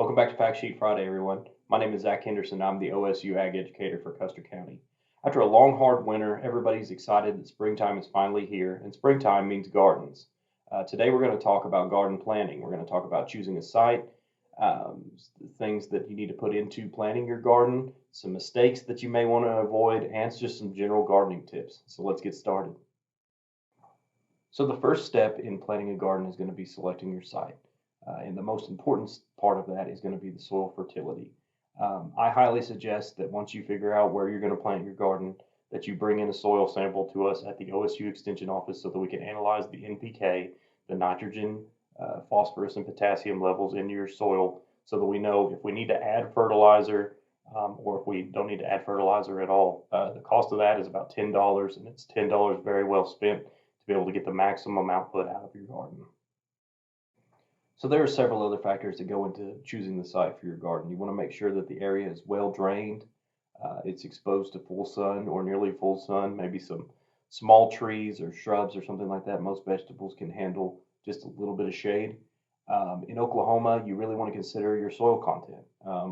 Welcome back to Fact Sheet Friday, everyone. My name is Zack Henderson. I'm the OSU Ag Educator for Custer County. After a long, hard winter, everybody's excited that springtime is finally here, and springtime means gardens. Today, we're going to talk about garden planning. We're going to talk about choosing a site, things that you need to put into planning your garden, some mistakes that you may want to avoid, and just some general gardening tips. So let's get started. So the first step in planning a garden is going to be selecting your site. And the most important part of that is going to be the soil fertility. I highly suggest that once you figure out where you're going to plant your garden, that you bring in a soil sample to us at the OSU Extension Office so that we can analyze the NPK, the nitrogen, phosphorus, and potassium levels in your soil so that we know if we need to add fertilizer or if we don't need to add fertilizer at all. The cost of that is about $10, and it's $10 very well spent to be able to get the maximum output out of your garden. So there are several other factors that go into choosing the site for your garden. You want to make sure that the area is well drained, it's exposed to full sun or nearly full sun, maybe some small trees or shrubs or something like that. Most vegetables can handle just a little bit of shade. In Oklahoma, you really want to consider your soil content.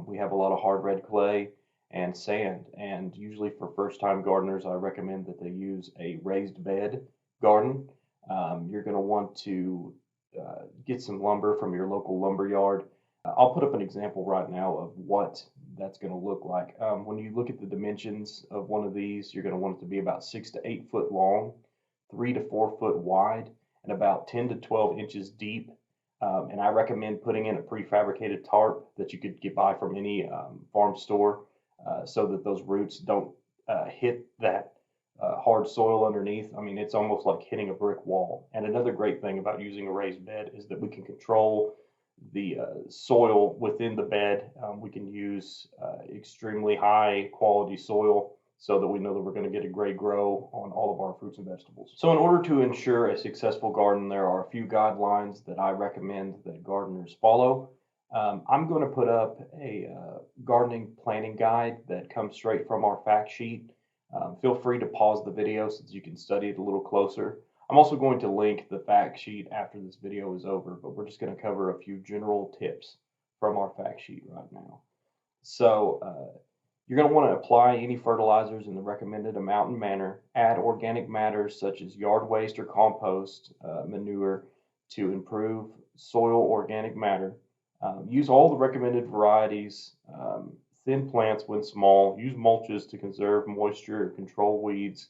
We have a lot of hard red clay and sand, and usually for first-time gardeners, I recommend that they use a raised bed garden. You're going to want to get some lumber from your local lumber yard. I'll put up an example right now of what that's going to look like. When you look at the dimensions of one of these, you're going to want it to be about 6 to 8 foot long, 3 to 4 foot wide, and about 10 to 12 inches deep. And I recommend putting in a prefabricated tarp that you could get by from any farm store so that those roots don't hit that hard soil underneath. I mean, it's almost like hitting a brick wall. And another great thing about using a raised bed is that we can control the soil within the bed. We can use extremely high quality soil so that we know that we're going to get a great grow on all of our fruits and vegetables. So in order to ensure a successful garden, there are a few guidelines that I recommend that gardeners follow. I'm going to put up a gardening planning guide that comes straight from our fact sheet. Feel free to pause the video so that you can study it a little closer. I'm also going to link the fact sheet after this video is over, but we're just going to cover a few general tips from our fact sheet right now. So you're going to want to apply any fertilizers in the recommended amount and manner, add organic matter such as yard waste or compost manure to improve soil organic matter. Use all the recommended varieties. Thin plants when small. Use mulches to conserve moisture, control weeds,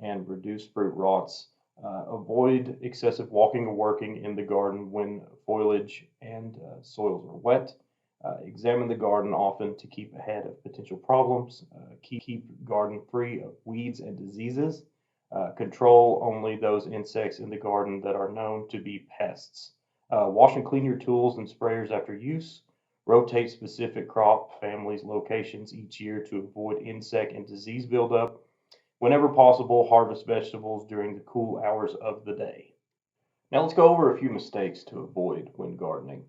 and reduce fruit rots. Avoid excessive walking or working in the garden when foliage and soils are wet. Examine the garden often to keep ahead of potential problems. Keep garden free of weeds and diseases. Control only those insects in the garden that are known to be pests. Wash and clean your tools and sprayers after use. Rotate specific crop families locations each year to avoid insect and disease buildup. Whenever possible, harvest vegetables during the cool hours of the day. Now let's go over a few mistakes to avoid when gardening.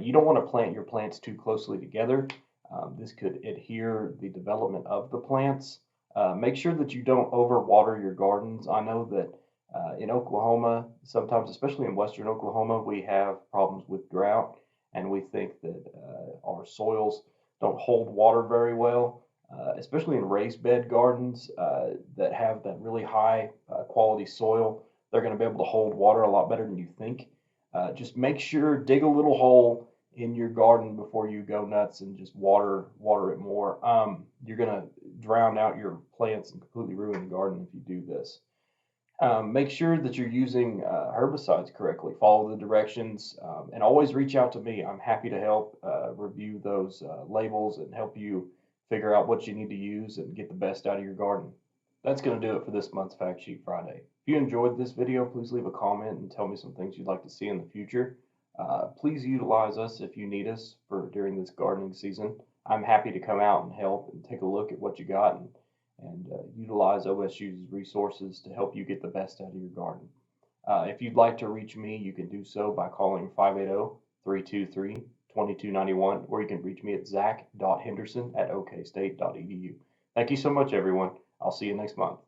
You don't want to plant your plants too closely together. This could adhere the development of the plants. Make sure that you don't overwater your gardens. I know that in Oklahoma, sometimes, especially in western Oklahoma, we have problems with drought. And we think that our soils don't hold water very well, especially in raised bed gardens that have that really high quality soil. They're going to be able to hold water a lot better than you think. Just make sure, dig a little hole in your garden before you go nuts and just water it more. You're going to drown out your plants and completely ruin the garden if you do this. Make sure that you're using herbicides correctly. Follow the directions and always reach out to me. I'm happy to help review those labels and help you figure out what you need to use and get the best out of your garden. That's going to do it for this month's Fact Sheet Friday. If you enjoyed this video, please leave a comment and tell me some things you'd like to see in the future. Please utilize us if you need us during this gardening season. I'm happy to come out and help and take a look at what you got and utilize OSU's resources to help you get the best out of your garden. If you'd like to reach me, you can do so by calling 580-323-2291, or you can reach me at zack.henderson@okstate.edu. Thank you so much, everyone. I'll see you next month.